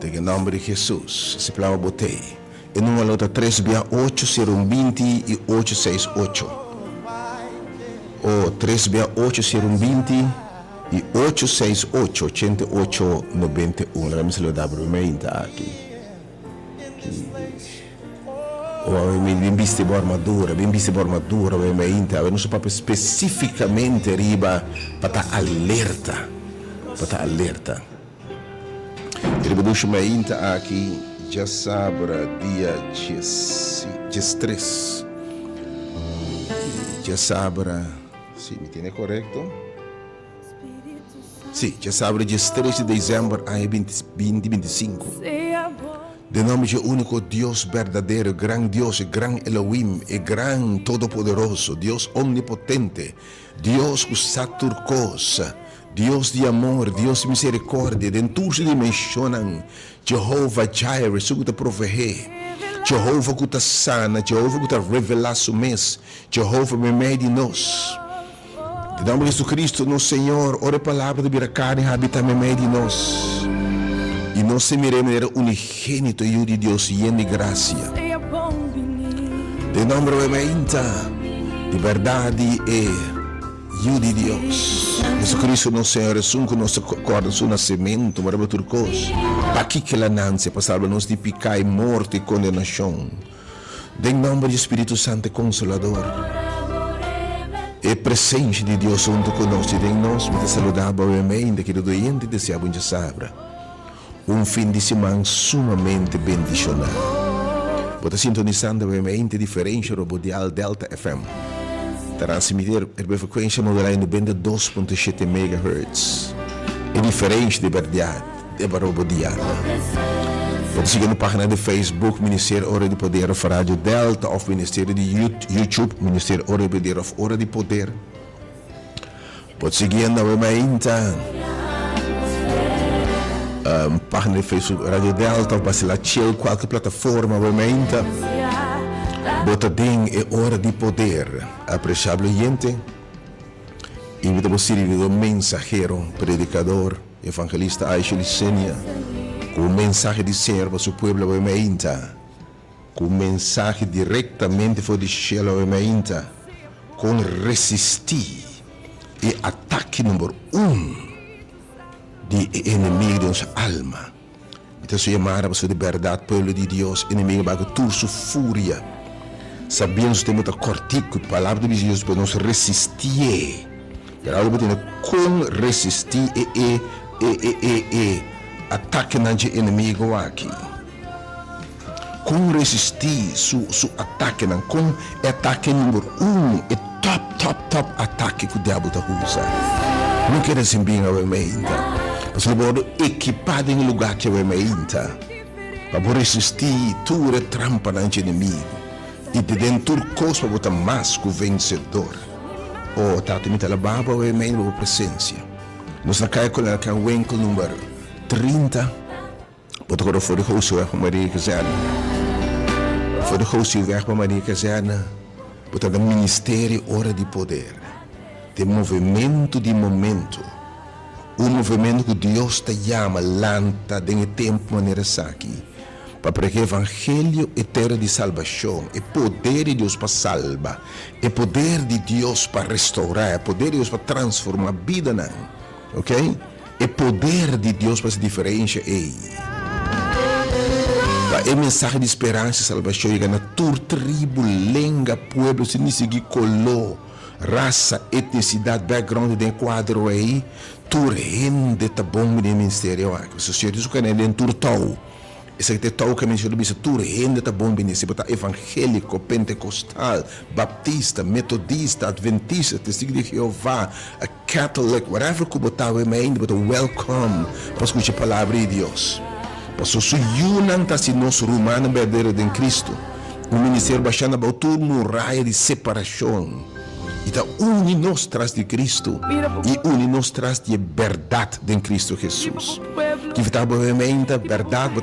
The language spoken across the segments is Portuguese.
Em nome de Jesus, esse plano botei. E numa luta 368 020 e 868. Ou 368 020 e 868 8891. Vamos saludar para mim aqui. Bem visto por armadura, bem não só para especificamente riba para estar alerta, Ele deixa me aqui já sabra dia 3. Já sabra, se me tiene correto? Sim, já sabra dia 3 de dezembro a 2025. De nome de único Deus verdadeiro, gran Deus, gran Elohim, e gran Todo-Poderoso, Deus omnipotente, Deus usaturcosa, Deus de amor, Deus de misericórdia, de todas as dimensões, Jehová Jireh, que te provee, Jehová que te sana, Jehová que te revela su mês, Jehová me meio de nós. De nome de Jesus Cristo, nosso Senhor, ora a palavra de Biracane, habita me meio de nós. E nós se miremos unigênito e de Deus lleno de graça. De nome de verdade e de Deus. Jesus Cristo, nosso Senhor, é um que nos acorda seu nascimento, mas turcos. Para que ela nasce, para salvar-nos de pecado, morte e condenação. De nome do Espírito Santo Consolador. E presença de Deus junto conosco. De nós, me saludava obviamente, que o doente deseava um sabra. Fim de semana sumamente bendicional. Você sintonizando obviamente diferente radial Delta FM. Transmitir a frequência modulada em 92.7 MHz. É diferente de verdade, é radial. Você seguir na página de Facebook, Ministério Hora de Poder of Rádio Delta, ou Ministério de YouTube, Ministério Hora de Poder of Hora de Poder. Você seguir obviamente página de Facebook Radio Delta, para lá chill qualquer plataforma, obviamente. Botadinho é hora de poder. Apreciável gente, invitamos a ser o mensageiro, predicador, evangelista Aisha Licenia, com o mensagem de ser para o povo, obviamente. Com o mensagem diretamente para o cielo, obviamente. Com resistir e ataque número 1. De inimigo de nossa alma. Então, se chamar para de verdade, povo de Deus, inimigo para toda sua fúria. Sabemos que temos que cortar a palavra de Deus para nos resistir. Para algo com resistir e ataque no inimigo aqui. Com resistir su ataque, com ataque número 1, é top ataque que o diabo está usando. Não quero assim bem, obviamente. Mas ele pode equipar em lugar que é meia para resistir toda trampa do inimigo e de dentro do corpo para botar mais que o vencedor. Oh, tá, tu me tela baba é meia na presença. Nós na caia com a Wenkel número 30. Bota agora fora de house para Maria Casana. Fora de house para Maria Casana. Bota no Ministério Hora de Poder. De movimento de momento. Movimento que Deus te chama lanta de tempo maneira aqui para pregar o evangelho eterno de salvação, é poder de Deus para salvar, é poder de Deus para restaurar, é poder de Deus para transformar a vida, não, ok? É poder de Deus para se diferenciar. É mensagem de esperança e salvação chega na tua tribo, lenga, povo, se nem seguir colou, raça, etnicidade, background de quadro aí. Tu rende tá bom de ministério aqui. Se o senhor diz que é dentro tal, esse que tal que ministério diz tu rende tá bom de ministério, tá evangélico, pentecostal, baptista, metodista, adventista, testigo de Jeová, a catholic, whatever que botar o meio, botar welcome para escutar a palavra de Deus. Para se unam tá se nosso romano verdadeiro de Cristo, o ministério baixando para todo no raio de separação. Então, une-nos traz de Cristo e une-nos traz de verdade de Cristo Jesus. Que está obviamente verdade,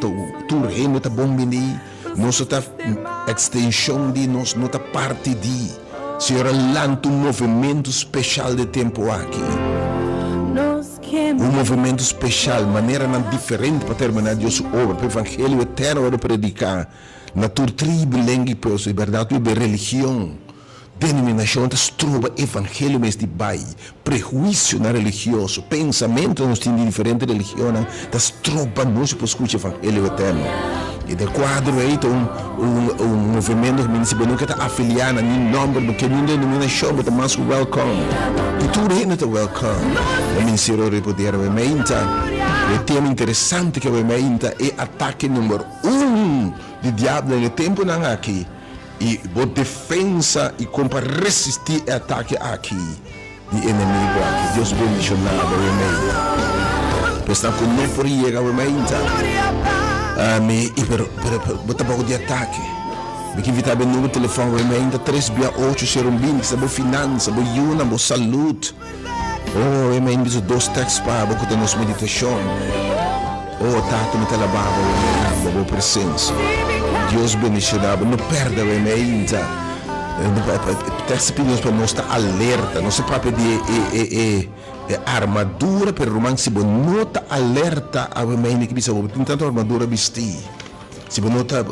tu reino está bom menino, nós está extensão de nós, não está parte de. Senhor, lança um movimento especial de tempo aqui. movimento especial, maneira não diferente para terminar de sua obra, para o evangelho eterno para predicar, na tua tribo, língua e liberdade, e religião, denominação, das trova evangelho mesmo de bai, prejuízo na religioso, pensamento nos tem de diferente religião, das trova nós para escutar o evangelho eterno. E de quadro aí movimento municipal que está afiliado em nome do que não denominação, mas mais welcome. E tu reina está welcome. O ministério de poder o tema interessante que é ataque número 1 de diabo no tempo não aqui. E a defesa e como para resistir ao ataque aqui de inimigo aqui. Deus bendicionado o Está com não por chegar e pero botar pouco de ataque. Porque evitar o número de telefone ainda 368 serumbin, sabo finança, bo yuna, bo saúde. Oh, eu me envio 2 textos para boca da nossa meditação. Oh, tato me telabava, eu me presença. Deus bendicionado, não perda o ainda. Texto pedimos para nós estar alerta, não se pode pedir armadura, pero romano se nota alerta a mim que bisa tem tanta armadura vestir. Se nota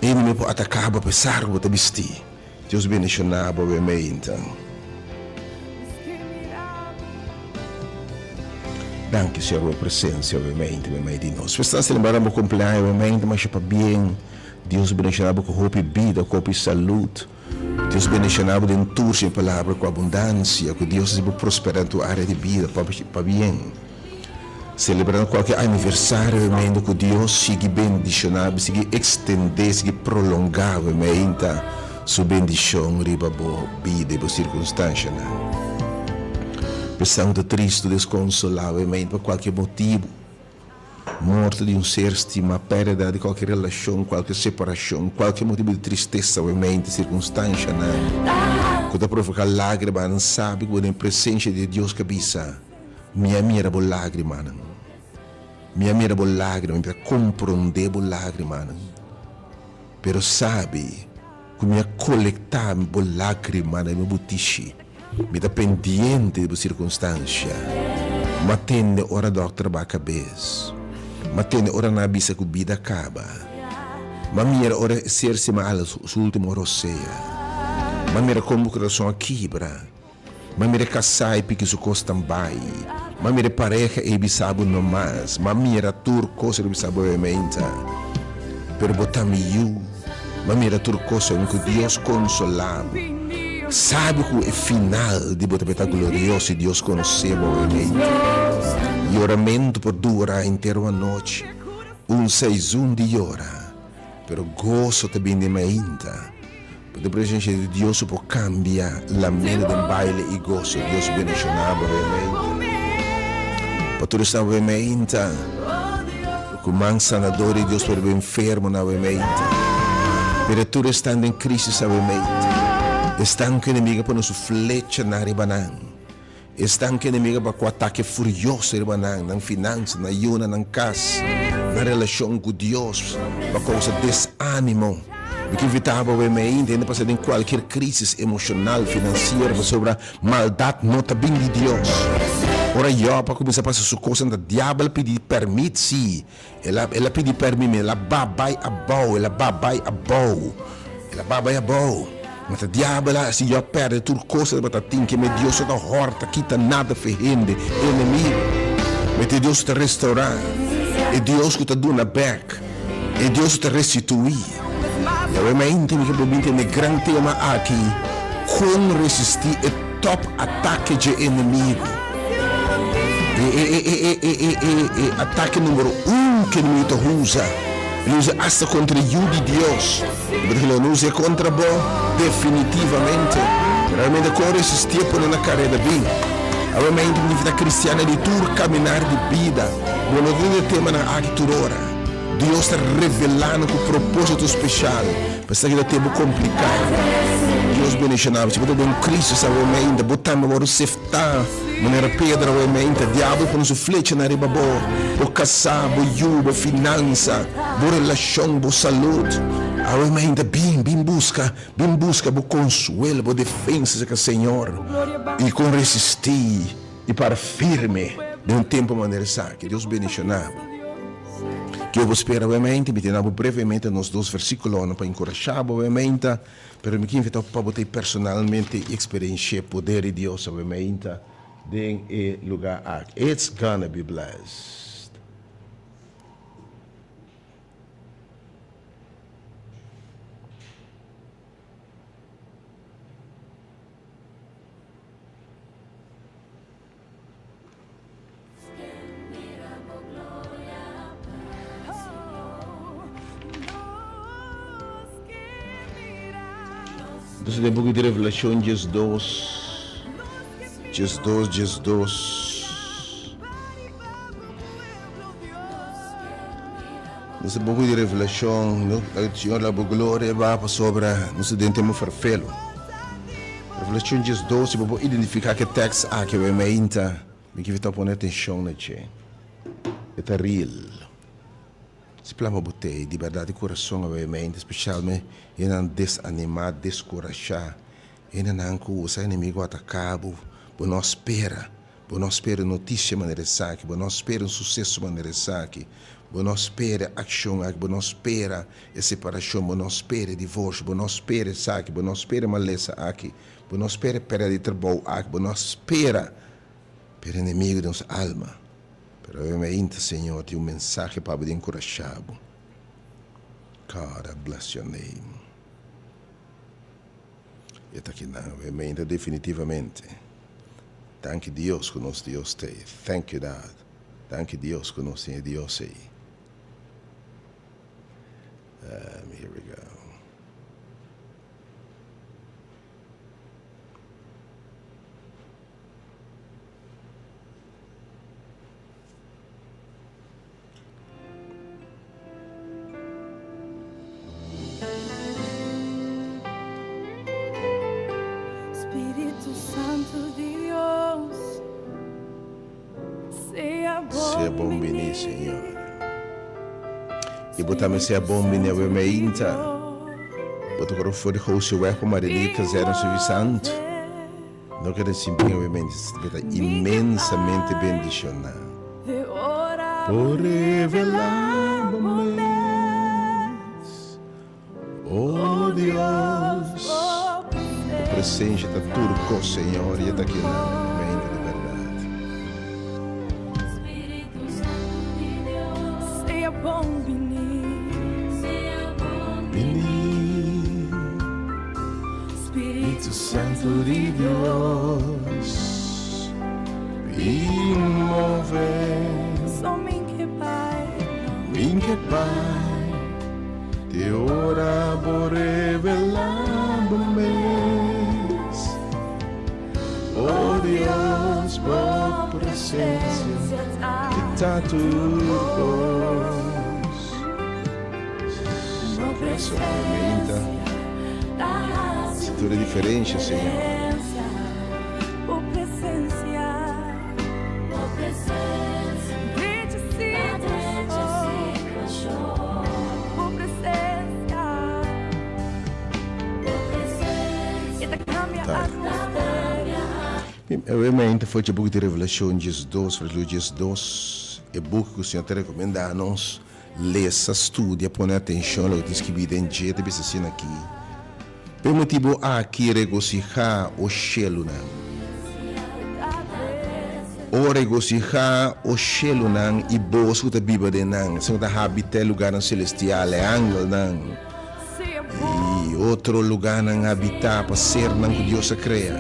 inimigo pode atacar para pesar para vestir. Deus bendicionado a mim então. Danke Senhor pela presença a mim de nós. Estamos celebrando o cumpleaños a mim, mas para bem. Deus bendicionado com roupa e vida, com roupa e saúde. Deus bendicionado de enturce a palavra com abundância, que Deus se prosperar em tua área de vida, para bem. Celebrando qualquer aniversário, que Deus siga bendicionado, siga estender, siga prolongar, sua bendição, riba boa vida e boa circunstância. Pensando triste, desconsolado, por qualquer motivo. Morte de ser estima, perda de qualquer relação, qualquer separação, qualquer motivo de tristeza, mente, circunstância, quando provoca lágrima, não sabe que a presença de Deus cabeça, minha mira boa lágrima, para compreender boa lágrima, pero sabe que minha coletar boa lágrima, meu butiche, me dá pendiente de circunstância, matende hora doctor ba cabeça. Mas tem hora na bisa que a vida acaba. Mas mira hora ser-se mal su último roceia. Mas mira como o coração quebra. Mas mira casar e pique su costa bai. Mas mira pareja e bisabo no mais. Mas mira turco se bisabo e menta. Pero botami you. Mas mira turco se que Deus consolamos. Sabe que o final de botar glorioso e Deus conhecemos e menta. E oramento por durar inteira a noite, 161 de hora, pero gozo também de ainda. Porque a presença de Deus pode cambiar a mente de baile e gozo. Deus bendicionado a para tudo estar ainda. Como um sanador de Deus para o enfermo na ainda. Pero tudo estando em Cristo ainda. Estão com o inimigo para nos flecha na ribanã. Estão que inimigo para o ataque furioso na finança, na iuna, na casa, na relação com Deus, para causa desânimo. Porque evitava o ainda passar em qualquer crise emocional, financeira, sobre a maldade, não está bem de Deus. Ora, eu, para começar a passar sua coisa, o diabo pede permite, sim. Ela pede permite, ela babai a boa, ela babai a boa. Mas o diabo, se eu perder tudo coisa, tem que me Deus da horta, quita nada ferrende, inimigo. Mas Deus te restaurar, e Deus que te dá na back, e Deus te restituir. Eu me entendo que eu tenho grande tema aqui, como resistir o top ataque de inimigo. E ataque número 1 que o inimigo usa. Ele usa hasta contra o de Deus. Porque ele não usa contra bom, definitivamente. Realmente, com resistir por uma carreira bem. Realmente, a vida cristiana de tudo caminhar de vida. Quando o tema na agricultura, Deus está revelando com propósito especial. Para que é tempo complicado. Deus bendicionado. Se você tem Cristo, sabe, ainda botando agora o seftar. Maneira pedra, o diabo com sua flecha na riba boa, o caçar, o yuba, finança, a relação, a saúde. Ainda bem busca, o consuelo, a defesa que o Senhor, e com resistir, e para firme, de um tempo maneira que Deus bendicionava. Que eu vou esperar, obviamente, me tenho brevemente nos 2 versículos para encorajar, obviamente, mas me invito para botar personalmente experienciar o poder de Deus, obviamente, em lugar aqui. It's gonna be blessed. Entonces, el book de Revelación 10:2. Nesse book de Revelação, o Senhor a glória vai sobre nós temos farfelo. Revelação 10:2, se você identificar que texto aqui é meinta, me que está pondo atenção nisso. É real. Se plama botei de verdade de coração obviamente, especialmente em não desanimar, descorajar, em não usa inimigo atacado, por nós espera notícia maneira saque, por nós espera sucesso maneira saque, por nós espera ação, por nós espera separação, por nós espera divórcio, por nós espera saque, por nós espera maleza aqui, por nós espera perda de trabalho aqui, por nós espera per inimigo de nossa alma. Pero obviamente, Senhor, tem mensagem para te encorajar. God, I bless your name. E está aqui, obviamente, definitivamente. Thank you, Deus, que nosso Deus tem. Thank you, Dad. Thank you, Deus, que nosso Deus tem. Here we go. Seja bom venir, Senhor. E botar-me ser bom venir, obviamente. Botar o for de hoje, o erro marinica, zero suficiente. Não quero simplesmente, obviamente, estar imensamente bendicionado. Por revelar-me, oh Deus, a presença está tudo com o Senhor e está aqui na. Santo de Deus, me mover, só mim que Pai, te ora por revelar-me, oh Deus, por presença, que está tudo sua presença. Tudo é diferente, Senhor. Por presença, dentro de si, por presença, e da cambia a atmosfera. Realmente foi o book de Revelação 10:2, versículo 10:2. É o book que o Senhor te recomenda a nós ler, estudia, pôr atenção no que está escrito em dia, te precisa aqui. Por motivo aqui regocijar o cielo nan. O regocijar o cielo nan e boas que biba de nan, se da habita lugar celestial é angel nan. E outro lugar nan habitar para ser nan que Deus cria.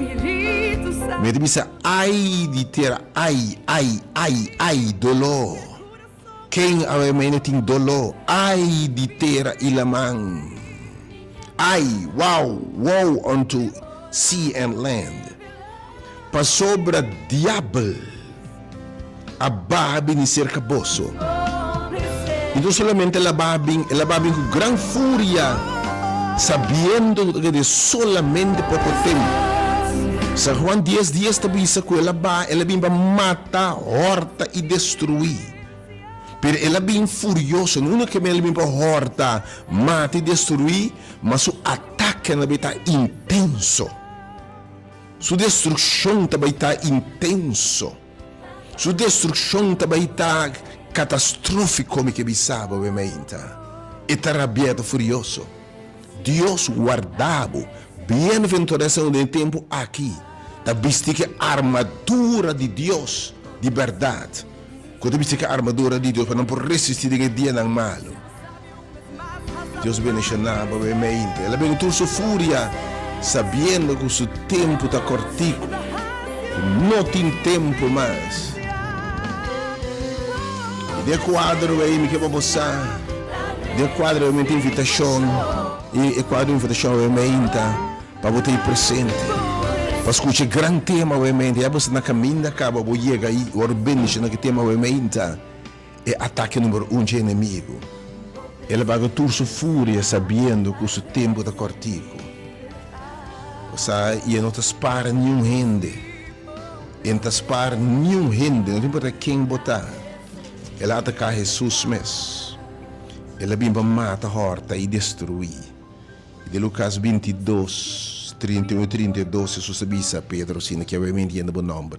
Me disse ai de ter ai dolor. Quem a mãe tem dolor, ai de ter ilamang. Ai, wow unto sea and land. Pa sobra diabo, ababi ni cerca boso. Então solamente lababing com gran furia, sabiendo que solamente pouco tempo. Sa Juan 10:10 tabi sa ko ela bimba mata, horta e destruir. Pero ela bem furioso, não é que ela bem para horta, mata e destruir, mas o ataque ela está intenso. Sua destruição também está intenso. Sua destruição também está catastrófica, como que sabe, obviamente. E está rabiado, furioso. Deus guardava, bem-aventuração do tempo aqui. Está vestindo a armadura de Deus, de verdade. Quando vestindo a armadura de Deus, para não poder resistir ao dia do mal. Deus bendicionava, obviamente. Ela vem com sua fúria, sabendo que o seu tempo está cortico. Não tem tempo mais. De quadro aí me que você de quadro eu me invitação e quadro invitação eu me inta para você presente para escutar grande tema eu me inta você na caminho da cabo vou chegar aí o bendice na que tema eu me inta é ataque número 1 de inimigo ele vai com sua fúria sabendo que o seu tempo está cortico você e não te espera nenhum rende e não te espera nenhum rende não importa quem botar. Ela ataca Jesus mesmo. Ela vem para matar, horta e destruir. De Lucas 22, 31 e 32, Jesus sabia a Pedro, assim, que é menino bom nome.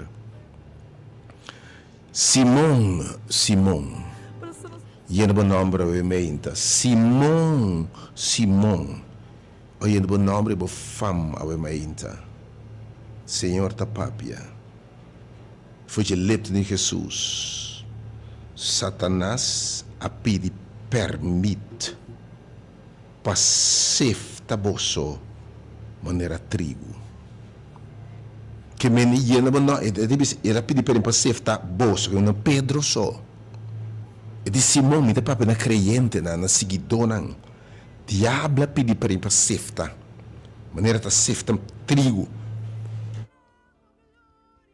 Simão, e bom nome, obviamente. Simão, e bom nome, bom fama, obviamente. Senhor tapapia. Foi de lepto de Jesus. Satanás a pedir permite para sefta bosso maneira trigo. Que menina não ela pedi para sefta bosso que não Pedro só. E de Simão me dá para na crente na seguidona. Diablo pedi para sefta maneira ta sefta trigo.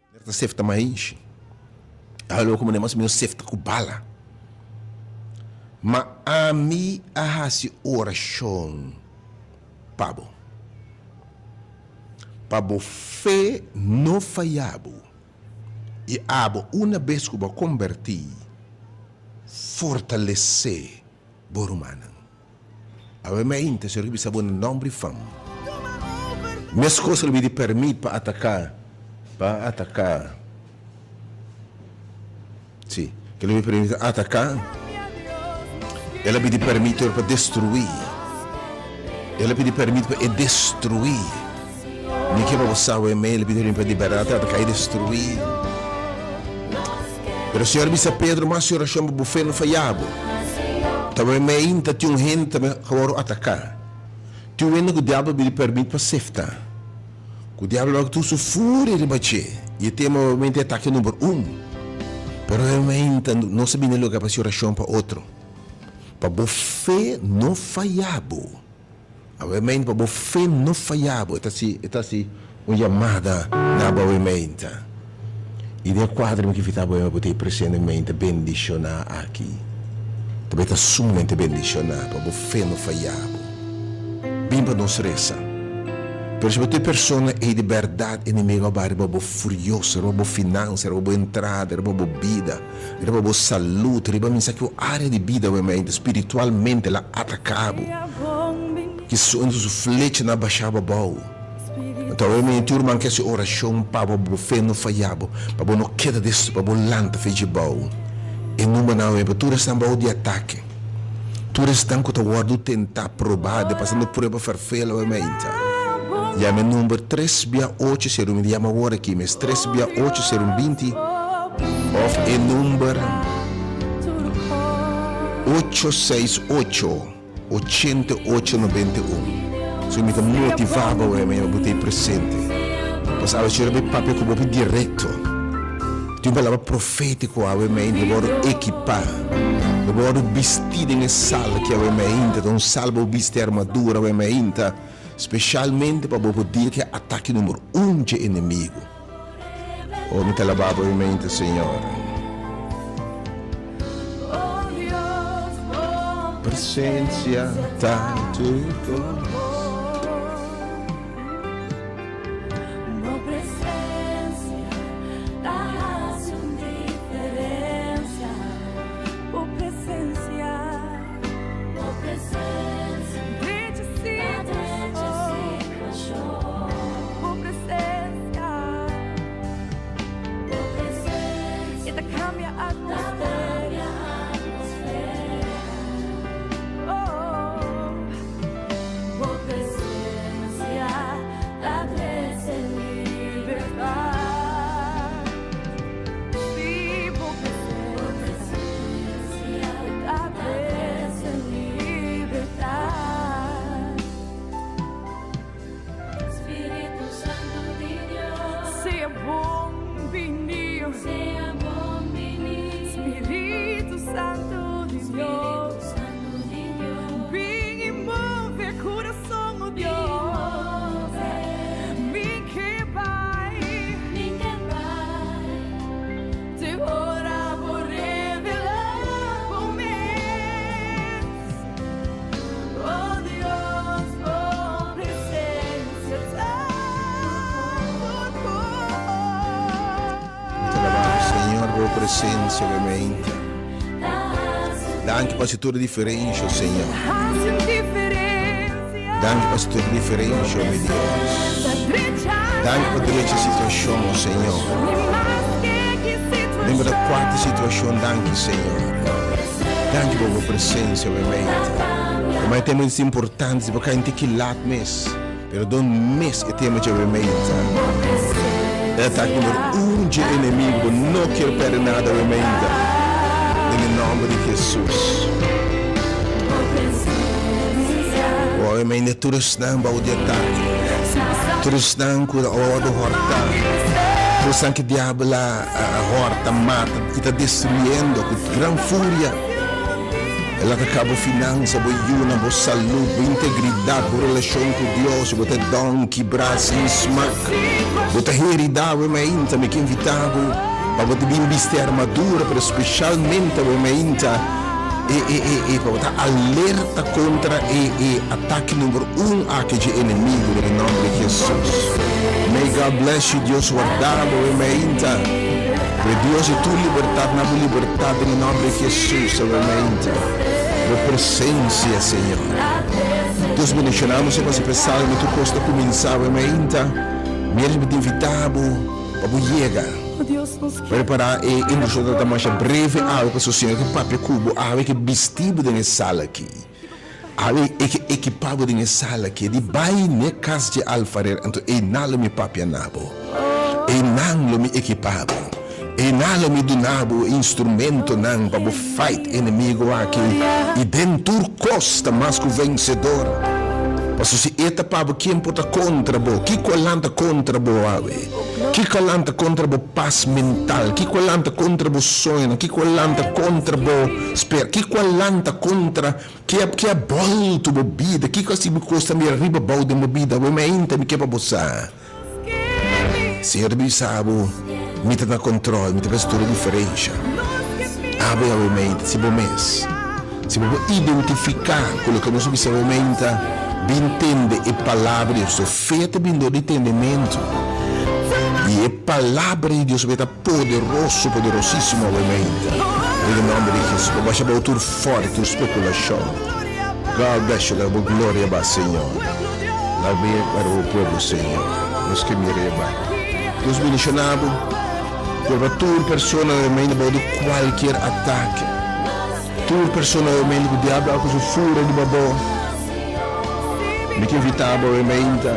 Maneira ta sefta mais. Alô, como nós mesmo sefta com bala. Mas a mim a essa oração, Pabo fé não falhava. E abo uma vez que eu converti, fortalecer o humano. Obviamente, se eu receber um nome de fama, minhas coisas me permitem para atacar. Sim, que ele me permite atacar, ela me permite para destruir, ela me permite para destruir. Ninguém vai usar o e-mail, ele me permite para atacar e destruir. Mas o Senhor disse a Pedro, mas o Senhor chama o fé não falhava. Também me ainda tinha gente também que atacar. Tinha gente que o diabo me permite para sefta. O diabo logo tu sofre ele bater. E tem movimento ataque número 1. Pero realmente não sabia nem lugar para se oração para outro. Para a fé não falhava. Realmente para a fé não falhava. Está assim uma chamada na movimento. E de quadro que estava eu botei presentemente bendicionar aqui. Também está sumamente bendicionar para a fé não falhava. Bem para nós reza. Pero se você pessoa é de verdade inimigo vai roubar furioso, roubar finança, roubar entrada, roubar vida, roubar saúde, roubar mensagem área de vida, obviamente, espiritualmente ela atacava. Que sua flecha na baixava bom. Então eu me turma que essa oração para o fé não falhava, para não queda disso, para o lanta fez bom. E numa não é para tu estão bom de ataque. Tu estão com o guardo tentar provar, passando prova farfela, obviamente. Llame número 368, me llama agora aqui, mas 368-020 of e número 868-8891. Se me motivava, eu botei presente. Passava a tirar meu papel como direto. Tinha uma palavra profética, eu vou equipar. Eu vou vestir em sala que eu ainda, um salvo vestir armadura, eu ainda. Especialmente para poder que ataque número 1 de inimigo. Oh, me telababa em mente, Senhor. Presença tanto. tua presença, realmente. Danke para a tua diferença, Senhor. Faz diferença. Danke para a tua diferença, meu Deus. Danke para toda essa situação, Senhor. Lembra da quarta situação, danke, Senhor. Danke por tua presença, realmente. Mas tem muitos importantes, porque a gente que late mês. Pero do mês que temos de realmente. É ataque número 1 de inimigo. Não quero perder nada, realmente. Em nome de Jesus. O realmente tudo está em balde ataque. Tudo está em cura do horta. Tudo está que diabo lá horta mata e está destruindo com grande fúria. Ela acaba finança, boa yuna, boa saúde, boa integridade, boa relação com Deus, boa dom, quebrar, sem smack, boa heredade, boa inta, me que invitado, para boa bem vestir armadura, para especialmente boa inta, e para boa alerta contra e ataque número 1 a que de inimigo, em nome de Jesus. May God bless you, Deus guardar, boa inta. Deus é tu libertad, na liberdade em nome de Jesus, realmente. Por presença, Senhor. Deus mencionamos se você pensar no tu costa começar, realmente. Mesmo te invitado para chegar. Preparar e induzir da marcha breve algo que Senhor que papel cubo, algo que vestido de sala aqui. Algo que equipado de sala aqui. De bai ne casa de alfareiro, então e nalo me papel nabo. E nalo me equipado. E nada me donava instrumento não para o fight inimigo aqui. E dentro costa mais que o vencedor. Mas se eta para quem pode contra bo, que colanta contra bo ave, que colanta contra bo paz mental, que colanta contra bo sonho, que colanta contra bo espera, que colanta contra que é volto bo vida, que coisa me custa me arriba bo de vida, o me inta me que para boçar. Senhor me sabe. Me dá na controle, me dá a diferença. Abre a mente, se bom mês. Se bom identificar com o que nós observamos, bem entende a palavra de Deus, feita bem do entendimento. E a palavra de Deus é poderoso, poderosíssimo, realmente. Em nome de Jesus, para baixar o tudo forte, a especulação. God bless you, a glória para o Senhor. La vida para o povo, Senhor. Nos que me reba. Deus mencionado. Para tu persona realmente de qualquer ataque. Tu persona realmente que o diabo ha coisa fura de babó. Me que evitava realmente.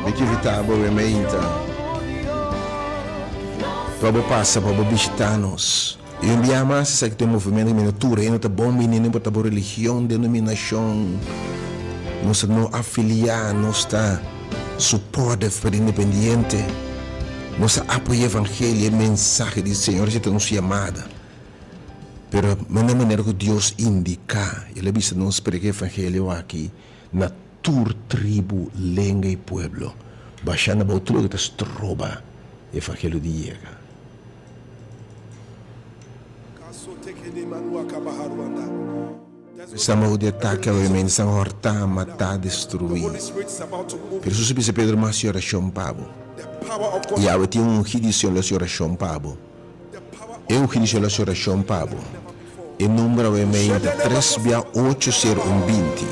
Me que evitava realmente. Para passa para visitar-nos. E enviamos essa que tem movimento de miniatura, e não está bom menino para a religião, denominação. Nós não afiliar, nós está suporte para independente, nós apoia o evangelho, a mensagem do Senhor, já tem chamada. Pero de maneira que Deus indica, Ele avisa nós para que o evangelho aqui na tua tribo, língua e pueblo, baixando a outra que está troba o evangelho de Yega. Estamos de ataque ao elemento, estamos a hortar, matar, destruir. Por isso, se Pedro mais oração pabo. E eu tenho juízo na oração pabo. Eu juízo na oração pabo. E número é 3680120.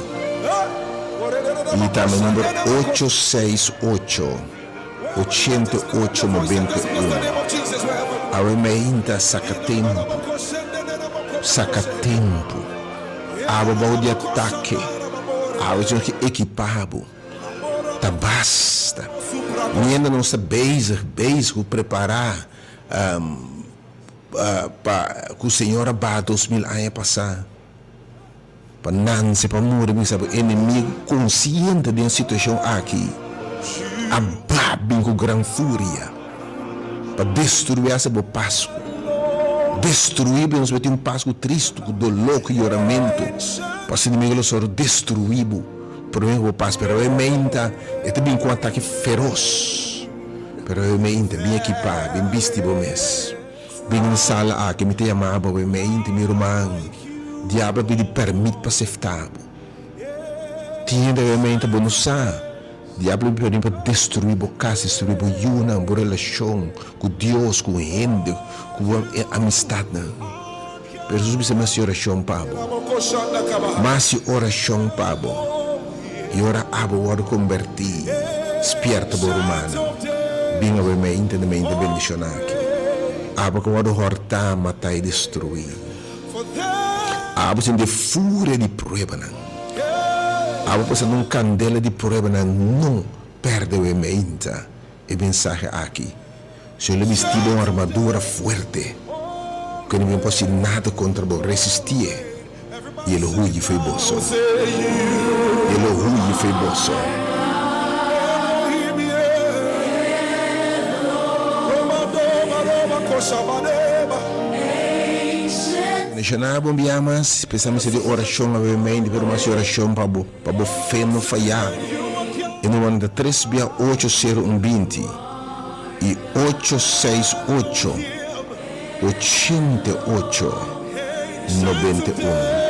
E está no número 868 8891. A remenda saca tempo. Aba de ataque, aba que equipado, tá basta. Ainda não está beijo preparar para que o Senhor abate 2000 anos passar. Para não se para morrer, sabe, inimigo consciente de uma situação aqui, abate com grande fúria, para destruir essa boa Páscoa. Destruir, nós vamos ter um passo triste, com dolor, com choramento. Para ser inimigo, nós vamos destruir. Por mim, eu passo, mas eu menta, é também com um ataque feroz. Mas eu menta, bem equipado, bem vestido mesmo. Bem na sala, que me tem amado, eu menta, meu irmão. Diabo me permite para ser fetado. Tinha de menta, bonusar. Diablo pode para destruir a casa, destruir a yuna, a relação com Deus, com gente, com a amistade. Jesus bisa masih oração pabo, masih oração pabo, e ora abo ora convertir, spierta bo romano, binga we me entendimento bendicionaki, abo que ora horta matar e destruir, abo sem de fúria de prueba não. Abo passa num candela de prova não perde o ementa e mensagem aqui. Se ele vestido uma armadura forte, que não pode nada contra o resistir, e ele ruge foi bolso. Ele ruge foi bolso. Nacional bombiamas, pensamos de oração a mente, pero mais oração para o fé não falhar. E no ano de 3 dia 80120 e 868 88 91.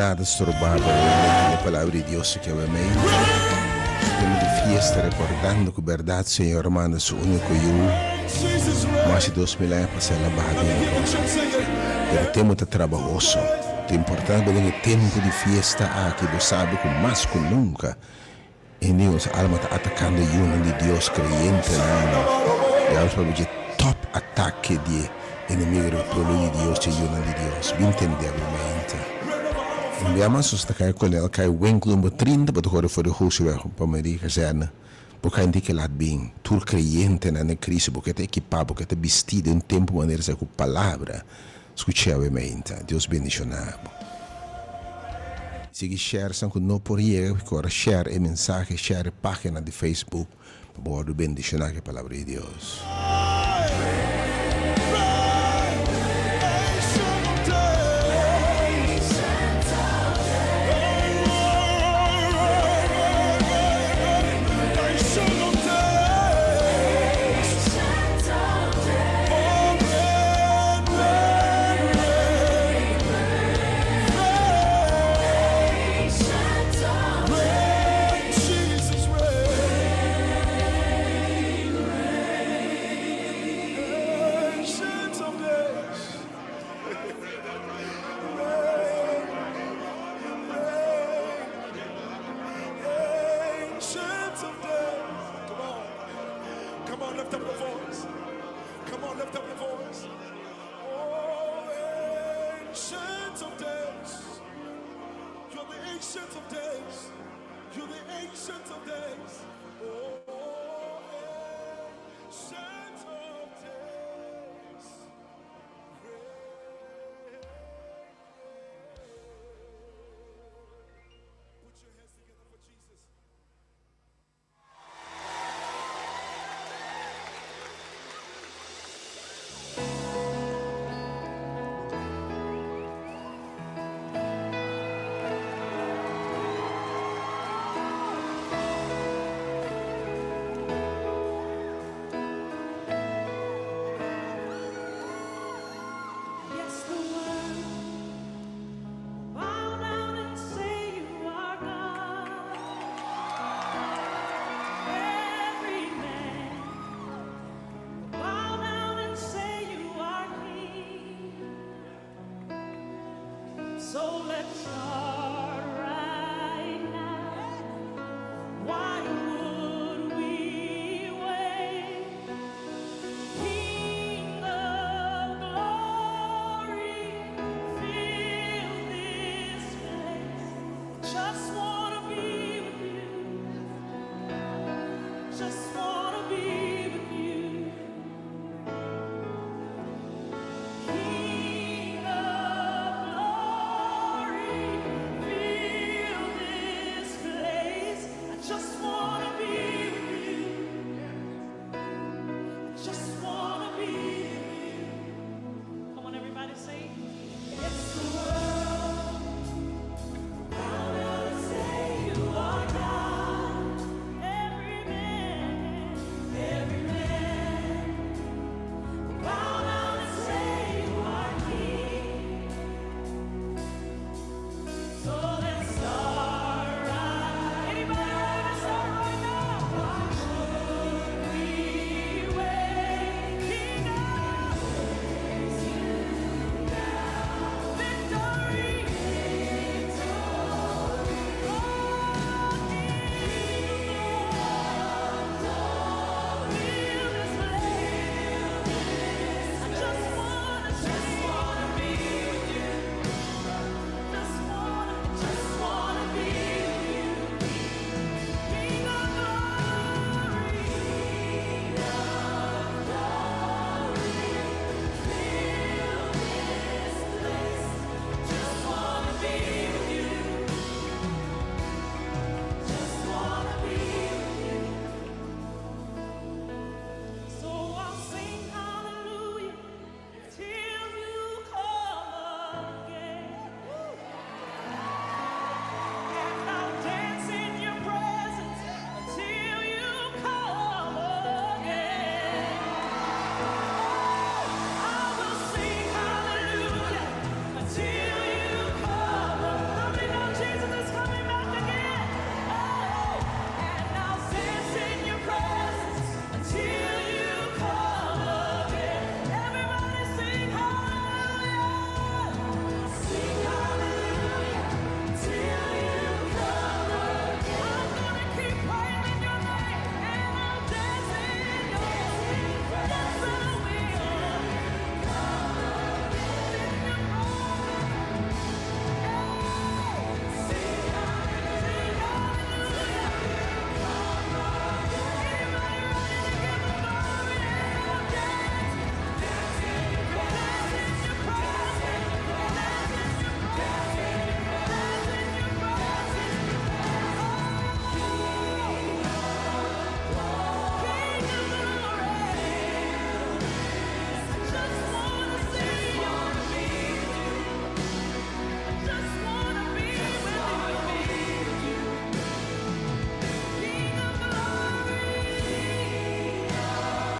Nada estorbado la palabra de Dios que obviamente estamos de fiesta recordando que verdade Senhor manda su único yo mais de 2000 anos para ser lavado pero tempo de trabalhoso é importante é tempo de fiesta aqui você sabe que mais que nunca e Deus alma está atacando o de Deus creyente e a de top ataque de inimigo do povo de Deus e o de Deus bem entendivelmente. Enviamos sta kai kolel kai winkelen nummer 30 wat hoorde voor de hoofdweg op Amerika zijn. Porque ainda que lá bem, tu creyente na crise, porque te equipado, porque te vestido em tempo maneira com palavra. Escutava mente. Deus bendicionado. Siga share sangue não por aí, agora share a mensagem, share a página de Facebook para poder bendicionar a palavra de Deus. ancient of days. You're the ancient of days. You're the ancient of days. Oh, ancient of days. Put your hands together for Jesus. Yes, the world bow down and say you are God. Every man bow down and say you are King. So